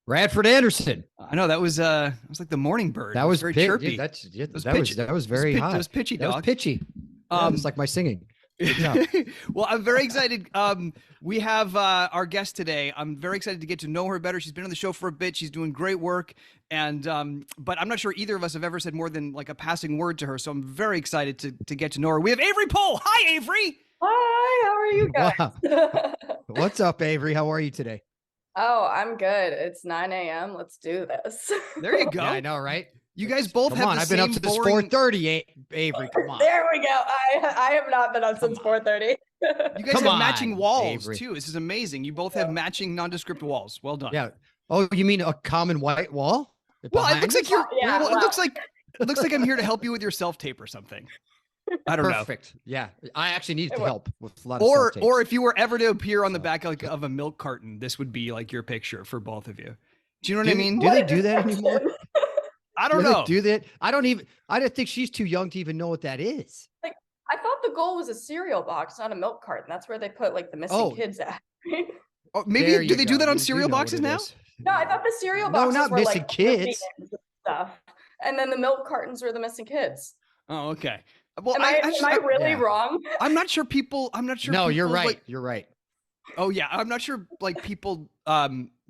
Bradford Anderson. I know that was like the morning bird. That was very chirpy. chirpy. That was very high. That was pitchy, That was dog. pitchy. It's like my singing. Well, I'm very excited. We have our guest today. I'm very excited to get to know her better. She's been on the show for a bit. She's doing great work, and but I'm not sure either of us have ever said more than like a passing word to her. So I'm very excited to get to know her. We have Avery Pohl. Hi, Avery. Hi, how are you guys? Wow. What's up, Avery? How are you today? Oh, I'm good. It's 9 a.m. Let's do this. There you go. Yeah, I know, right? You guys both Come have on. the I've been up same since boring... 4:30, Avery. Come on. There we go. I have not been up since 4:30. You guys have matching walls too. This is amazing. You both have matching nondescript walls. Well done. Yeah. Oh, you mean a common white wall? Well, it looks like you're. Yeah, well, it looks like I'm here to help you with your self-tape or something. I don't know. Perfect. Yeah, I actually need help with a lot of self-tapes. Or if you were ever to appear on the back of a milk carton, this would be like your picture for both of you. Do you know what I mean? Do they do that anymore? I don't know. Do that? I don't think she's too young to even know what that is. Like, I thought the goal was a cereal box, not a milk carton. That's where they put like the missing kids at. Oh, maybe do they do that on cereal boxes now? No, I thought the cereal boxes not were missing like kids and stuff, and then the milk cartons were the missing kids. Oh, okay. Well, am I really wrong? I'm not sure people. No, you're right. You're right. Oh yeah, I'm not sure like people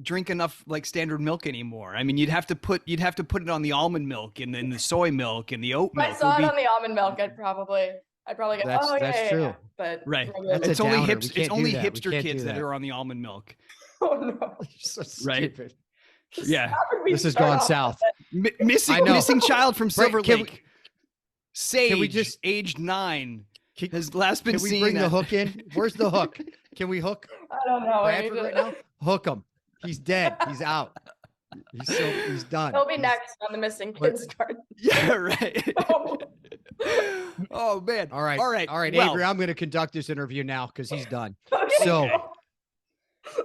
drink enough like standard milk anymore. I mean, you'd have to put it on the almond milk and then the soy milk and the oat milk. If I saw it on the almond milk, I'd probably go, that's true. Yeah. But right, it's only hipster kids that are on the almond milk. Oh no, so right? Stupid. Yeah, this is going south. Missing child from Silver Lake. Sage, can we just aged 9, has last been seen. Can we bring the hook in? Where's the hook? Can we hook? I don't know. Bradford right now? Hook him. He's dead. He's out. He's done. He'll be next on the missing kids card. Yeah, right. Oh man. All right. Well, Avery, I'm going to conduct this interview now because he's done.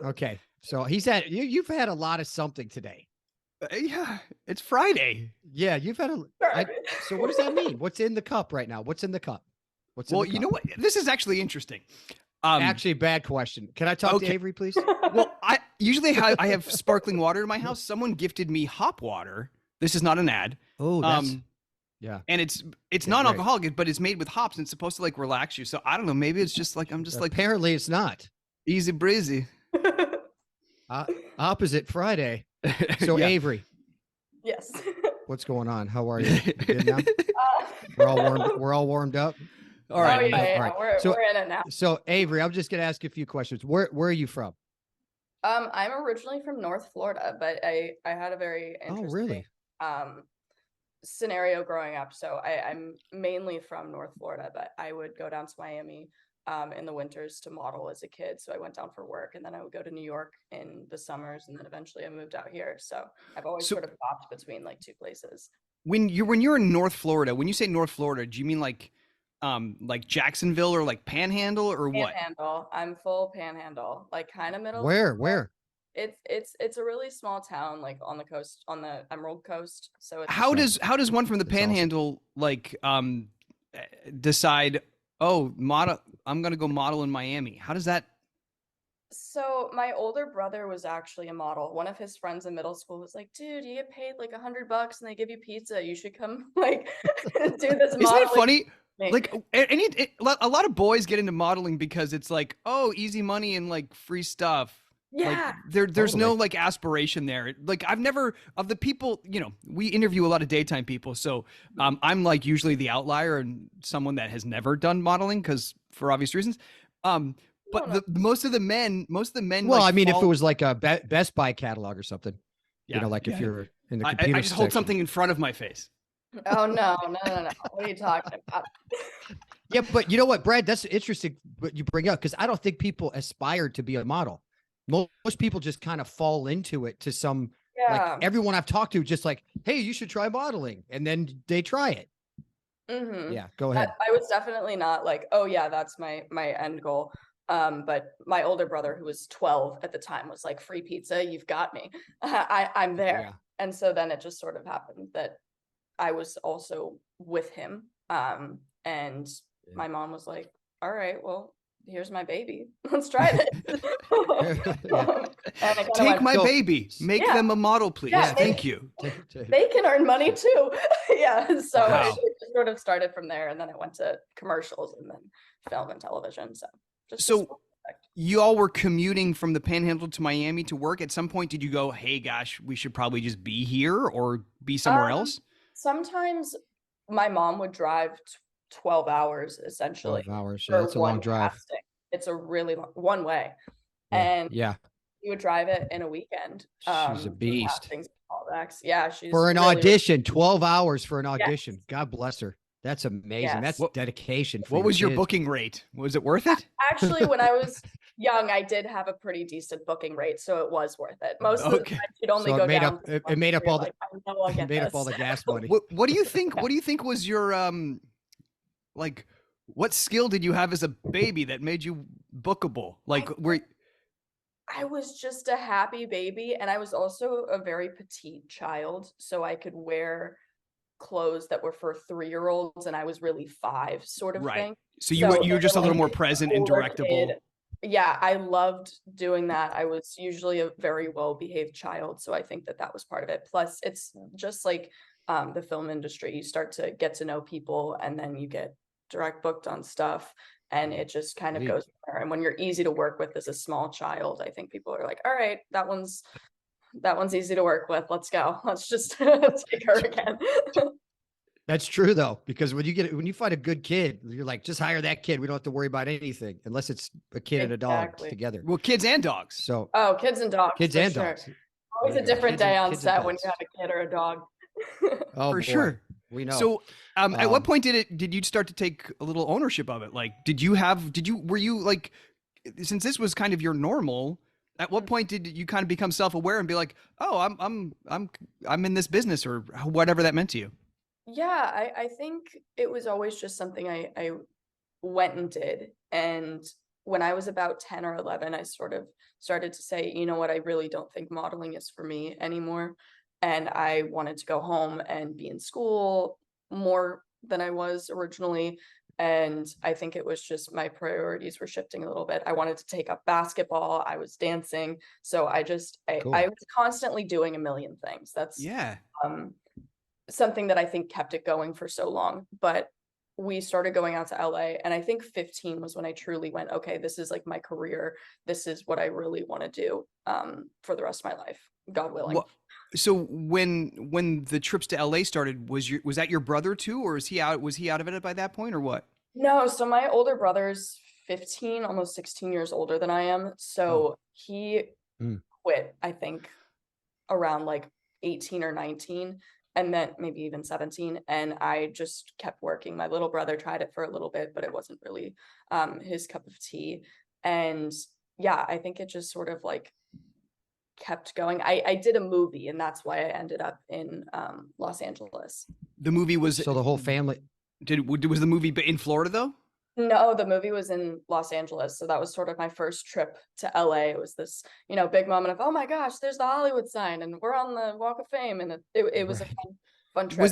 Okay. So you've had a lot of something today. Yeah, it's Friday. Yeah, you've had so what does that mean? What's in the cup right now? What's in the cup? You know what? This is actually interesting. Actually, bad question. Can I talk to Avery, please? Well, I usually have sparkling water in my house. Someone gifted me hop water. This is not an ad. Oh, that's yeah. And it's non-alcoholic, but it's made with hops and it's supposed to like relax you. So I don't know. Maybe it's just like apparently it's not easy breezy. Opposite Friday. So yeah. Avery. Yes. What's going on? How are you? You good now? We're all warmed up. All right. Oh, yeah. All right. We're in it now. So Avery, I'm just gonna ask you a few questions. Where are you from? I'm originally from North Florida, but I had a very interesting scenario growing up. So I'm mainly from North Florida, but I would go down to Miami in the winters to model as a kid. So I went down for work, and then I would go to New York in the summers, and then eventually I moved out here. So I've always sort of bopped between like two places. When you're in North Florida, when you say North Florida, do you mean like Jacksonville or like Panhandle or what? Panhandle. I'm full Panhandle, like kind of middle. Where? It's a really small town, like on the coast, on the Emerald Coast. So it's how does one from the Panhandle like decide? Oh, I'm gonna go model in Miami. How does that? So my older brother was actually a model. One of his friends in middle school was like, "Dude, you get paid like $100 and they give you pizza. You should come like do this." Isn't that funny? Like a lot of boys get into modeling because it's like, oh, easy money and like free stuff. Yeah. Like, there's no like aspiration there. Like I've never of the people, we interview a lot of daytime people. So I'm like usually the outlier and someone that has never done modeling because for obvious reasons. But most of the men. Well, I mean, if it was like a Best Buy catalog or something, like if you're in the computer, I just hold something in front of my face. Oh no! What are you talking about? Yeah, but you know what, Brad? That's interesting what you bring up because I don't think people aspire to be a model. Most people just kind of fall into it to some. Yeah. Like everyone I've talked to, just like, hey, you should try modeling, and then they try it. Mm-hmm. Yeah, go ahead. I was definitely not like, oh yeah, that's my end goal. But my older brother, who was 12 at the time, was like, free pizza, you've got me. I'm there. Yeah. And so then it just sort of happened that I was also with him. And my mom was like, all right, well, here's my baby. Let's try this. Take my baby. Make them a model, please. Yeah, thank you. They can earn money too. Yeah. So Wow. it just sort of started from there, and then it went to commercials and then film and television. You all were commuting from the Panhandle to Miami to work. At some point, did you go, hey, gosh, we should probably just be here or be somewhere else? Sometimes my mom would drive 12 hours essentially. 12 hours. Yeah, that's a long drive. Casting. It's a really long one way. Yeah. And yeah, you would drive it in a weekend. She's a beast. Yeah, she's for an really, audition, 12 hours for an audition. Yes. God bless her. That's amazing. Yes. That's dedication. What was your booking rate? Was it worth it? Actually, when I was young, I did have a pretty decent booking rate, so it was worth it. Most of the time, you'd only go down. It made up all the. It made up all the gas money. What do you think? What do you think was your like? What skill did you have as a baby that made you bookable? Like, I was just a happy baby, and I was also a very petite child, so I could wear clothes that were for 3-year-olds, and I was really 5, sort of thing. So you were just a little more present and directable. Yeah, I loved doing that. I was usually a very well-behaved child, so I think that was part of it. Plus, it's just like the film industry. You start to get to know people, and then you get direct booked on stuff, and it just kind of goes from there. And when you're easy to work with as a small child, I think people are like, all right, that one's easy to work with. Let's go. Let's just take her again. That's true though, because when you find a good kid, you're like, just hire that kid. We don't have to worry about anything unless it's a kid and a dog together. Well, kids and dogs. So kids and dogs. Kids and dogs. Always a different day on set when you have a kid or a dog. Oh, for sure. We know. So at what point did you start to take a little ownership of it? Like, were you like, since this was kind of your normal, at what point did you kind of become self-aware and be like, oh, I'm in this business, or whatever that meant to you? Yeah, I think it was always just something I went and did. And when I was about 10 or 11, I sort of started to say, you know what, I really don't think modeling is for me anymore. And I wanted to go home and be in school more than I was originally. And I think it was just my priorities were shifting a little bit. I wanted to take up basketball. I was dancing. So I was constantly doing a million things. That's something that I think kept it going for so long. But we started going out to LA, and I think 15 was when I truly went, okay, this is like my career. This is what I really want to do for the rest of my life, God willing. Well, so when the trips to LA started, was that your brother too, or was he out of it by that point, or what? No, so my older brother's 15, almost 16 years older than I am. So he quit, I think, around like 18 or 19. And then maybe even 17. And I just kept working. My little brother tried it for a little bit, but it wasn't really his cup of tea. And yeah, I think it just sort of like kept going. I did a movie, and that's why I ended up in Los Angeles. The movie was... So the whole family... Was the movie in Florida though? No, the movie was in Los Angeles. So that was sort of my first trip to LA. It was this, big moment of, oh my gosh, there's the Hollywood sign and we're on the Walk of Fame. And it was a fun trip. Was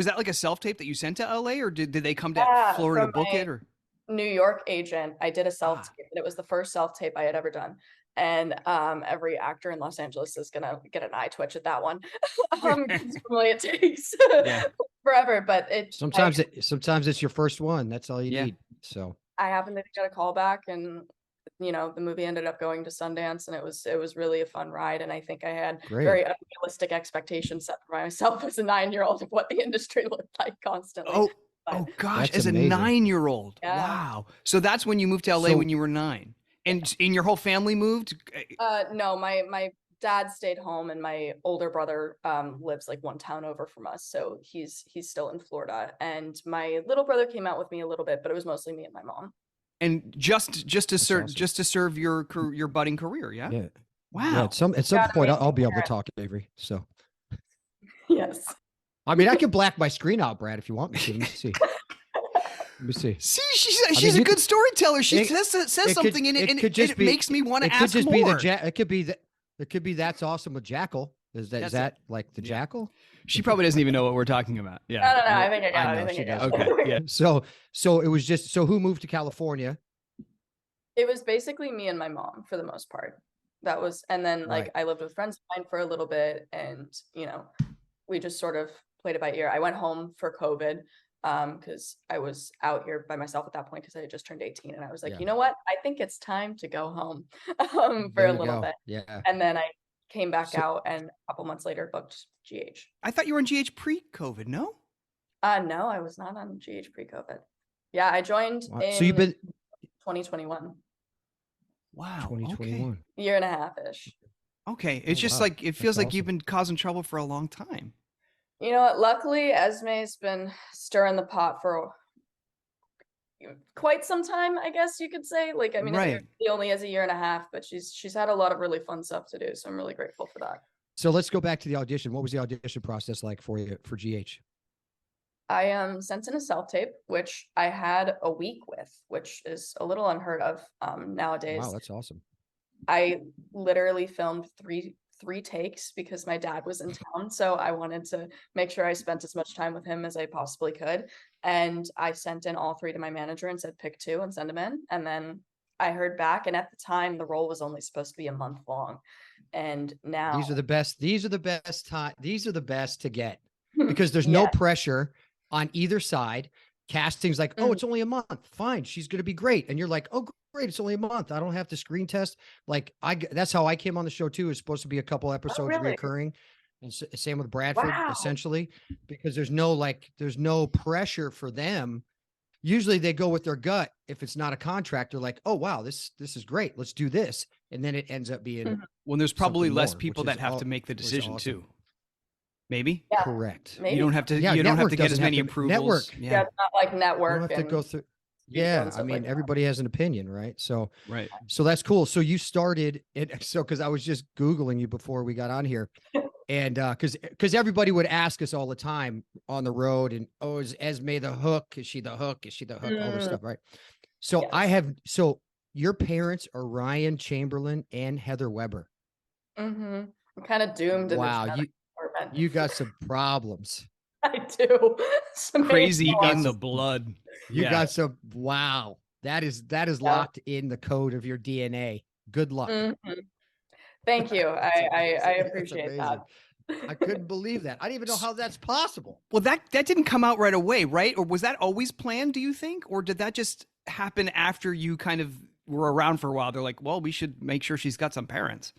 that like a self-tape that you sent to LA, or did they come to Florida to book it? Or New York agent, I did a self-tape, and it was the first self-tape I had ever done. And every actor in Los Angeles is gonna get an eye twitch at that one. Normally it takes forever, but sometimes it's your first one. That's all you need. So I happened to get a call back, and the movie ended up going to Sundance, and it was really a fun ride. And I think I had very unrealistic expectations set for myself as a 9-year-old of what the industry looked like constantly. Oh gosh, That's as amazing. A 9-year-old. Yeah. Wow. So that's when you moved to LA when you were 9. And your whole family moved? No, my dad stayed home, and my older brother lives like one town over from us, so he's still in Florida. And my little brother came out with me a little bit, but it was mostly me and my mom. And just to serve your budding career, yeah. Wow. Yeah, at some point I'll be able to talk, Avery. So yes. I mean, I can black my screen out, Brad, if you want me to. Let me see. Let me see. See, she's a good storyteller. She says something in it, and it makes me want to ask more. It could be That's Awesome with Jackal. Is that like the Jackal? She probably doesn't even know what we're talking about. Yeah. No. I think I got it. She does. Okay. Yeah. So it was just, who moved to California? It was basically me and my mom for the most part. That was, and then like I lived with friends of mine for a little bit, and we just sort of played it by ear. I went home for COVID because I was out here by myself at that point because I had just turned 18, and I was like, you know what? I think it's time to go home for a little bit. Yeah. And then I came back out, and a couple months later booked GH. I thought you were on GH pre-COVID, no? No, I was not on GH pre-COVID. Yeah, I joined in so you've been 2021. Wow. 2021. Okay. Year and a half-ish. Okay. It's just like, it feels like you've been causing trouble for a long time. You know what? Luckily, Esme's been stirring the pot for quite some time, I guess you could say. Like, I mean, he only has a year and a half, but she's had a lot of really fun stuff to do. So I'm really grateful for that. So let's go back to the audition. What was the audition process like for you for GH? I sent in a self-tape, which I had a week with, which is a little unheard of nowadays. Wow, that's awesome. I literally filmed three takes because my dad was in town, so I wanted to make sure I spent as much time with him as I possibly could. And I sent in all 3 to my manager and said pick 2 and send them in. And then I heard back, and at the time the role was only supposed to be a month long. And now these are the best. These are the best time. These are the best to get because there's no pressure on either side. Casting's like, oh, it's only a month. Fine. She's going to be great. And you're like, oh, great. It's only a month. I don't have to screen test. Like that's how I came on the show too. It's supposed to be a couple episodes reoccurring. And same with Bradford, essentially, because there's no pressure for them. Usually they go with their gut. If it's not a contract, they're like, oh, wow, this is great. Let's do this. And then it ends up being. Well, there's probably less people that have to make the decision too. Maybe. Yeah, correct. Maybe. You don't have to. You don't have to get as many approvals. Network. Yeah, it's not like network. You don't have to go through. Yeah, I mean, everybody has an opinion, right? So, So that's cool. So you started it. So, because I was just Googling you before we got on here, and because everybody would ask us all the time on the road, and oh, is Esme the hook? Is she the hook? Is she the hook? All this stuff, right? So so your parents are Ryan Chamberlain and Heather Weber. I'm kind of doomed. Wow, you got some problems. I do. Crazy in the blood. You got some. Wow, that is locked in the code of your DNA. Good luck. Thank you. I appreciate that. I couldn't believe that. I didn't even know how that's possible. Well, that didn't come out right away, right? Or was that always planned, do you think? Or did that just happen after you kind of were around for a while? They're like, well, we should make sure she's got some parents.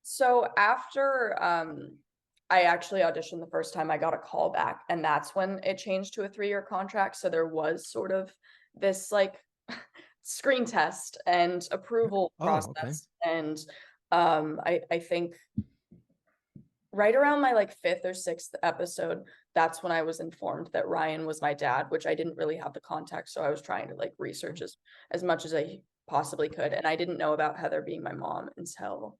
So after I actually auditioned the first time, I got a call back, and that's when it changed to a 3-year contract. So there was sort of this like screen test and approval process. And I think right around my like 5th or 6th episode, that's when I was informed that Ryan was my dad, which I didn't really have the context. So I was trying to like research as much as I possibly could. And I didn't know about Heather being my mom until,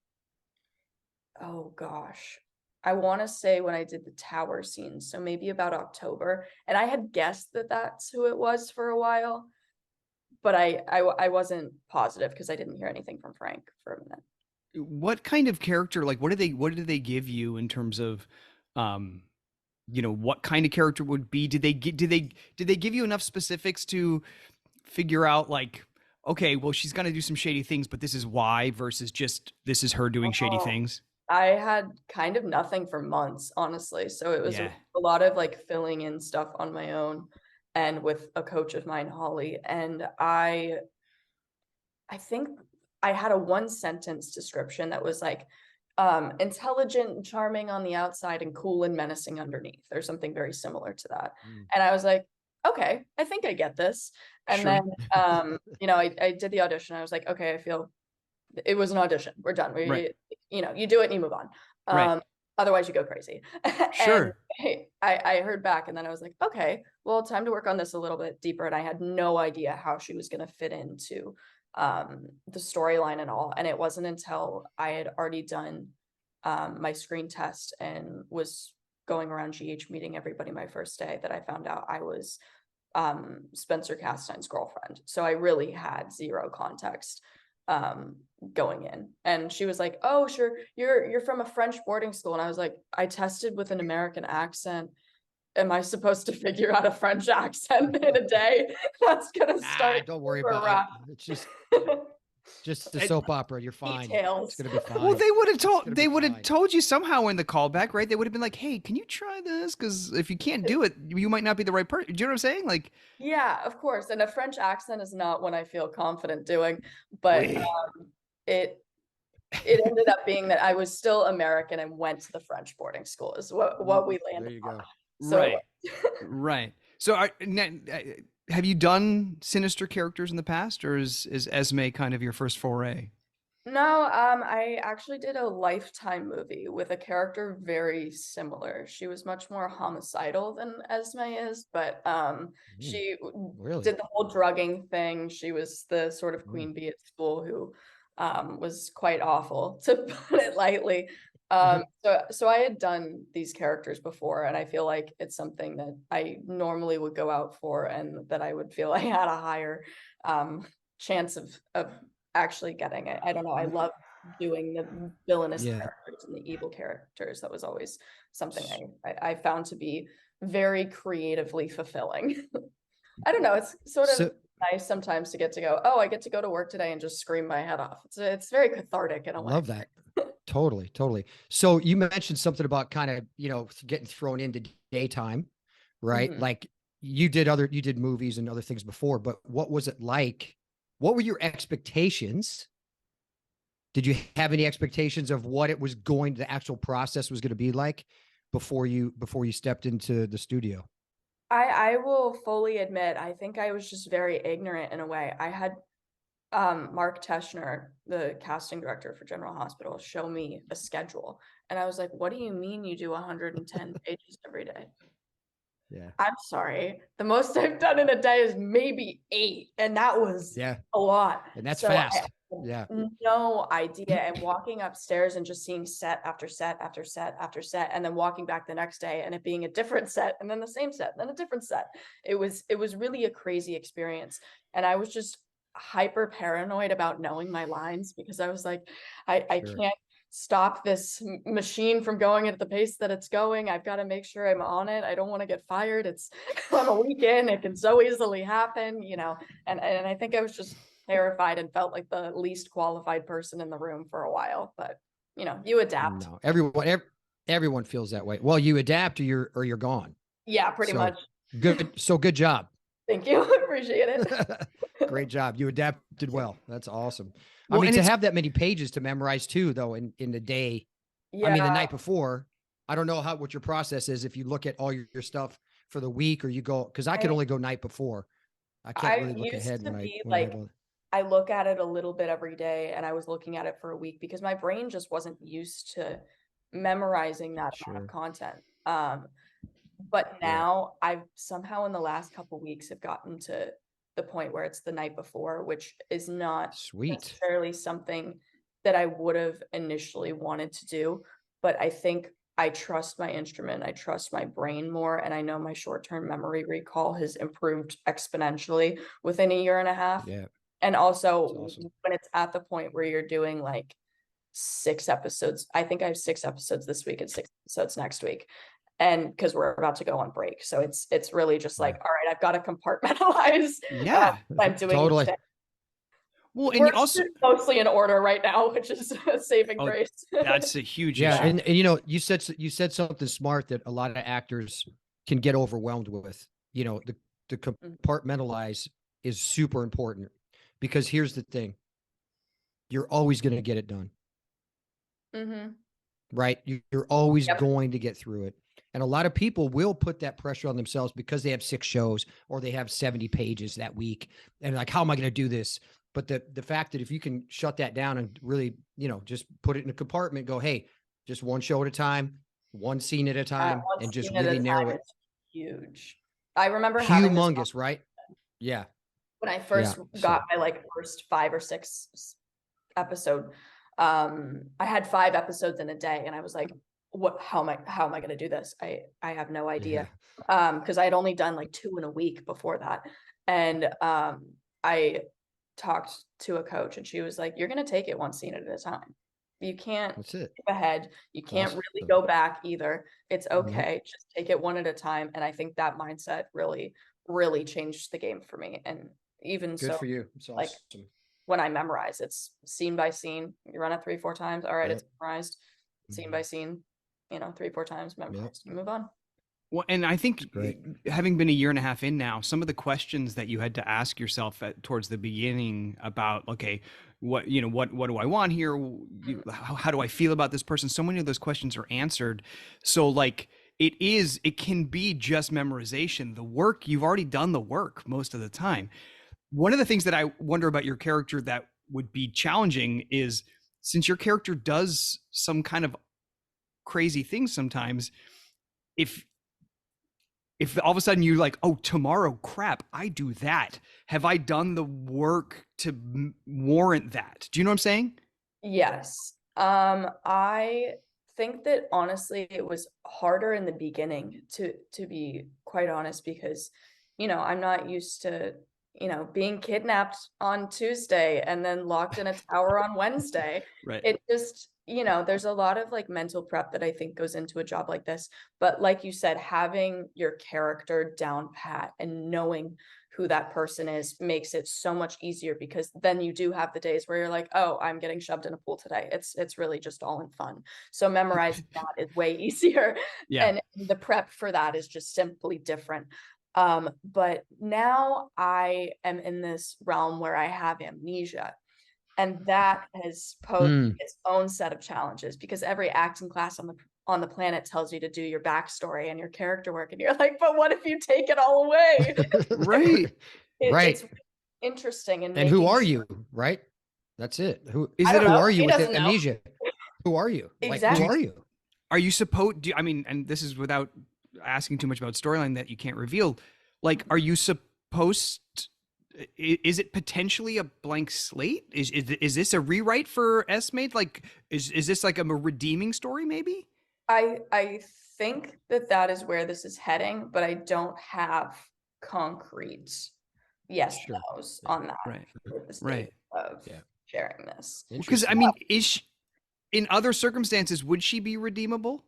oh gosh, I want to say when I did the tower scene. So maybe about October. And I had guessed that that's who it was for a while, but I wasn't positive because I didn't hear anything from Frank for a minute. What kind of character, like what did they give you in terms of what kind of character would be? Did they give you enough specifics to figure out like, okay, well, she's gonna do some shady things, but this is why versus just this is her doing shady things? I had kind of nothing for months, honestly. So it was a lot of like filling in stuff on my own and with a coach of mine, Holly. And I think I had a 1-sentence description that was like intelligent and charming on the outside and cool and menacing underneath, or something very similar to that. And I was like, okay, I think I get this. And then I did the audition. I was like, okay, I feel it was an audition. We're done. You do it and you move on. Otherwise you go crazy. Sure. I heard back, and then I was like, okay, well, time to work on this a little bit deeper. And I had no idea how she was going to fit into the storyline and all. And it wasn't until I had already done my screen test and was going around GH meeting everybody my first day that I found out I was Spencer Castine's girlfriend. So I really had zero context going in. And she was like, oh, sure, you're from a French boarding school. And I was like, I tested with an American accent. Am I supposed to figure out a French accent in a day? That's gonna start. Don't worry about it. It's just Just the soap opera. You're fine. Details. It's gonna be fine. Well, they would have told you somehow in the callback, right? They would have been like, "Hey, can you try this? Because if you can't do it, you might not be the right person." Do you know what I'm saying? Like, yeah, of course. And a French accent is not what I feel confident doing, but it ended up being that I was still American and went to the French boarding school is what we landed There you go. on. So, right, right. So, have you done sinister characters in the past, or is Esme kind of your first foray? No, I actually did a Lifetime movie with a character very similar. She was much more homicidal than Esme is, but she Really? did the whole drugging thing. She was the sort of queen bee at school who was quite awful, to put it lightly. So I had done these characters before, and I feel like it's something that I normally would go out for, and that I would feel I had a higher chance of actually getting it. I don't know. I love doing the villainous characters and the evil characters. That was always something I found to be very creatively fulfilling. I don't know. It's sort of nice sometimes to get to go, oh, I get to go to work today and just scream my head off. It's very cathartic in a way. Love that. Totally, totally. So you mentioned something about kind of, getting thrown into daytime, right? Like you did movies and other things before, but what was it like? What were your expectations? Did you have any expectations of what the actual process was going to be like before you stepped into the studio? I will fully admit, I think I was just very ignorant in a way. I had Mark Teschner, the casting director for General Hospital, show me a schedule. And I was like, what do you mean you do 110 pages every day? Yeah. I'm sorry. The most I've done in a day is maybe 8. And that was a lot. And that's fast. No idea. And walking upstairs and just seeing set after set after set after set, and then walking back the next day and it being a different set, and then the same set, and then a different set. It was really a crazy experience. And I was just hyper paranoid about knowing my lines, because I was like, I can't stop this machine from going at the pace that it's going. I've got to make sure I'm on it. I don't want to get fired. I'm a weekend. It can so easily happen, and I think I was just terrified and felt like the least qualified person in the room for a while, but you adapt. No, everyone feels that way. Well, you adapt or you're gone. Yeah, pretty much. Good. So good job. Thank you. I appreciate it. Great job. You adapted well. That's awesome. Well, I mean, to have that many pages to memorize too, though, in the day, I mean, the night before, I don't know what your process is. If you look at all your stuff for the week, or you go, cause I can only go night before. I can't really look ahead I look at it a little bit every day, and I was looking at it for a week because my brain just wasn't used to memorizing that amount of content. But now I've somehow in the last couple weeks have gotten to the point where it's the night before, which is not necessarily something that I would have initially wanted to do. But I think I trust my instrument, I trust my brain more, and I know my short-term memory recall has improved exponentially within a year and a half. Yeah. And also when it's at the point where you're doing like 6 episodes, I think I have 6 episodes this week and 6 episodes next week. And because we're about to go on break. So it's really just like, all right, I've got to compartmentalize. I'm doing totally. Well, and we're also mostly in order right now, which is a saving grace. That's a huge issue. And you said something smart that a lot of actors can get overwhelmed with. The compartmentalize is super important, because here's the thing. You're always going to get it done. Right? You're always going to get through it. And a lot of people will put that pressure on themselves because they have 6 shows or they have 70 pages that week. And like, how am I going to do this? But the fact that if you can shut that down and really, just put it in a compartment, go, hey, just one show at a time, one scene at a time, and just really narrow it. Huge. I remember humongous, right? Yeah. When I first got my first 5 or 6 episode, I had 5 episodes in a day, and I was like, how am I going to do this? I have no idea. Because I had only done 2 in a week before that. And I talked to a coach, and she was like, you're going to take it one scene at a time. You can't skip ahead. You can't really go back either. It's okay. Just take it one at a time. And I think that mindset really, really changed the game for me. And even good for you. It's awesome. when I memorize. It's scene by scene. You run it 3-4 times. All right, Yep. it's memorized. Scene by scene, 3-4 times, memorized. You move on. Well, and I think having been a year and a half in now, some of the questions that you had to ask yourself towards the beginning about, okay, what do I want here? How do I feel about this person? So many of those questions are answered. So like it can be just memorization. The work, you've already done the work most of the time. One of the things that I wonder about your character that would be challenging is, since your character does some kind of crazy things sometimes, if all of a sudden you're like, oh, tomorrow, crap, I do that. Have I done the work to warrant that? Do you know what I'm saying? Yes. I think that honestly, it was harder in the beginning to be quite honest, because, I'm not used to, being kidnapped on Tuesday and then locked in a tower on Wednesday. Right. It just, there's a lot of like mental prep that I think goes into a job like this. But like you said, having your character down pat and knowing who that person is makes it so much easier, because then you do have the days where you're like, oh, I'm getting shoved in a pool today. It's really just all in fun. So memorizing that is way easier. Yeah. And the prep for that is just simply different. But now I am in this realm where I have amnesia, and that has posed its own set of challenges, because every acting class on the planet tells you to do your backstory and your character work, and you're like, but what if you take it all away? Right. It's interesting. And who are you? Right. That's it. Who are you with amnesia? Who are you? Exactly. Like, who are you? Are you supposed? I mean, and this is without asking too much about storyline that you can't reveal. Like, are you supposed? Is it potentially a blank slate? Is this a rewrite for Esme? Like, is this like a redeeming story? Maybe. I think that is where this is heading, but I don't have concrete no's on that. Right. Of sharing this. Because I mean, in other circumstances, would she be redeemable?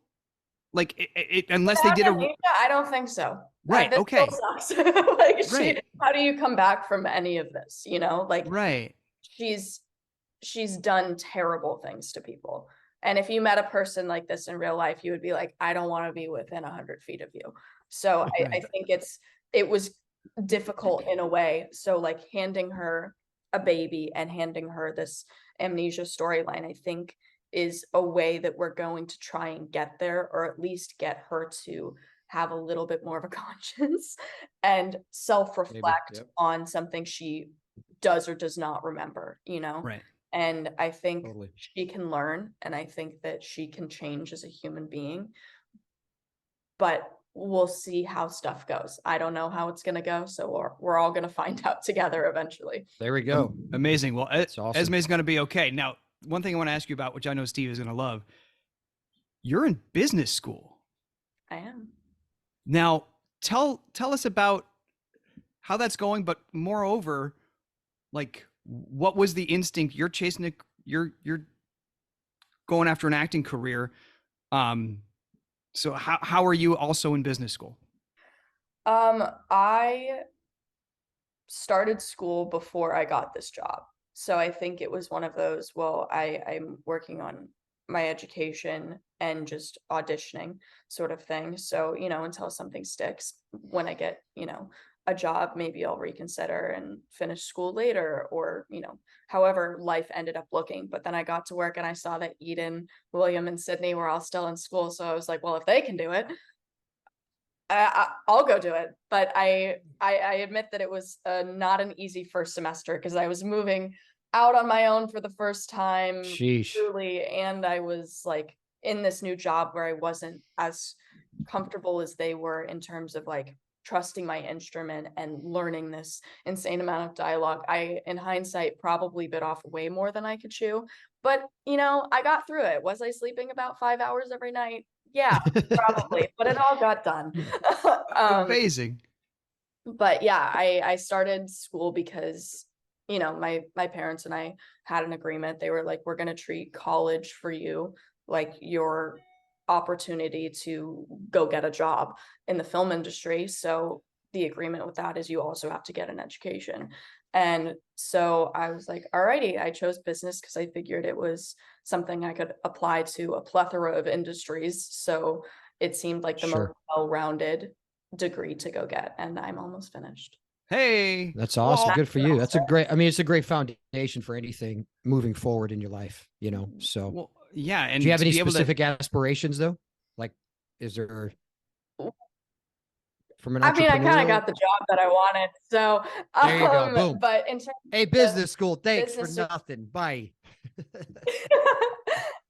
Like, unless they did I don't think so. Right. Okay. Sucks. Like, how do you come back from any of this? Like, right. She's done terrible things to people. And if you met a person like this in real life, you would be like, I don't want to be within 100 feet of you. So I think it was difficult in a way. So like handing her a baby and handing her this amnesia storyline, I think is a way that we're going to try and get there, or at least get her to have a little bit more of a conscience and self-reflect on something she does or does not remember, Right. And I think she can learn, and I think that she can change as a human being, but we'll see how stuff goes. I don't know how it's going to go. So we're all going to find out together eventually. There we go. Amazing. Well, awesome. Esme's going to be okay. Now, one thing I want to ask you about, which I know Steve is going to love, you're in business school. I am. Now, tell us about how that's going, but moreover, like, what was the instinct? You're chasing you're going after an acting career. So how are you also in business school? I started school before I got this job. So I think it was one of those, well, I'm working on my education and just auditioning sort of thing. So, until something sticks, when I get, a job, maybe I'll reconsider and finish school later, or, however life ended up looking. But then I got to work and I saw that Eden, William, and Sydney were all still in school. So I was like, well, if they can do it, I'll go do it. But I admit that it was not an easy first semester, because I was moving out on my own for the first time. Sheesh. Truly, and I was like in this new job where I wasn't as comfortable as they were in terms of like trusting my instrument and learning this insane amount of dialogue. I, in hindsight, probably bit off way more than I could chew, but I got through it. Was I sleeping about 5 hours every night? Yeah, probably, but it all got done. Amazing. But yeah, I started school because, my parents and I had an agreement. They were like, we're going to treat college for you like your opportunity to go get a job in the film industry. So the agreement with that is you also have to get an education. And so I was like, alrighty, I chose business because I figured it was something I could apply to a plethora of industries. So it seemed like the most well-rounded degree to go get, and I'm almost finished. Hey, that's awesome. Good for you. That's it's a great foundation for anything moving forward in your life, you know? So well, yeah. And do you have any specific aspirations though? Like, is there from an I mean, I kind of got the job that I wanted. So there you go. Boom. But in terms hey, business school, thanks for nothing. Bye.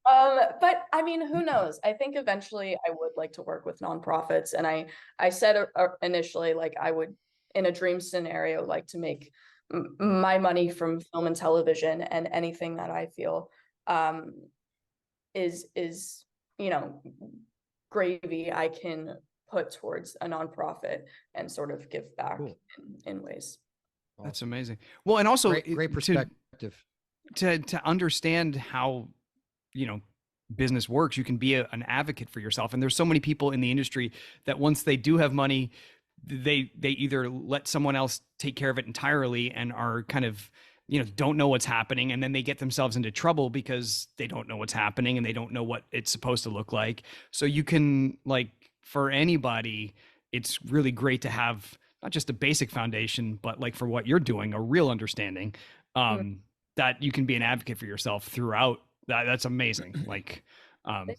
But I mean, who knows? I think eventually I would like to work with nonprofits. And I said initially, like I would, in a dream scenario, like to make my money from film and television, and anything that I feel is, you know, gravy I can put towards a nonprofit and sort of give back in ways. That's amazing. Well, and also great perspective to understand how, you know, business works. You can be an advocate for yourself. And there's so many people in the industry that once they do have money, they either let someone else take care of it entirely and are kind of, you know, don't know what's happening. And then they get themselves into trouble because they don't know what's happening and they don't know what it's supposed to look like. So you can, like, for anybody, it's really great to have not just a basic foundation, but like for what you're doing, a real understanding that you can be an advocate for yourself throughout. That's amazing. Like,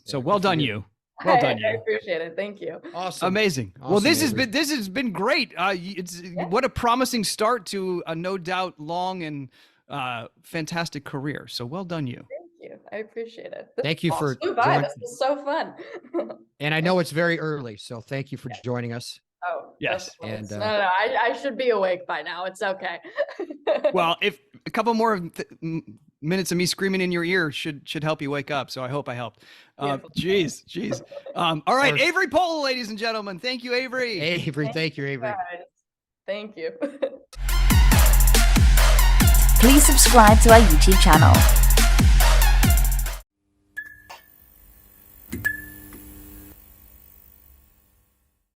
so well done you. Well done you. I appreciate it. Thank you. Awesome. Amazing. Awesome, well, this has been great. What a promising start to a no doubt long and fantastic career. So well done you. You. I appreciate it. Thank you for joining. This was so fun. And I know it's very early, so thank you for joining us. Oh, yes. And no, I should be awake by now. It's okay. Well, if a couple more minutes of me screaming in your ear should help you wake up. So I hope I helped. Jeez. All right, Avery Pohl, ladies and gentlemen. Thank you, Avery. Thank you, Avery. Guys. Thank you. Please subscribe to our YouTube channel.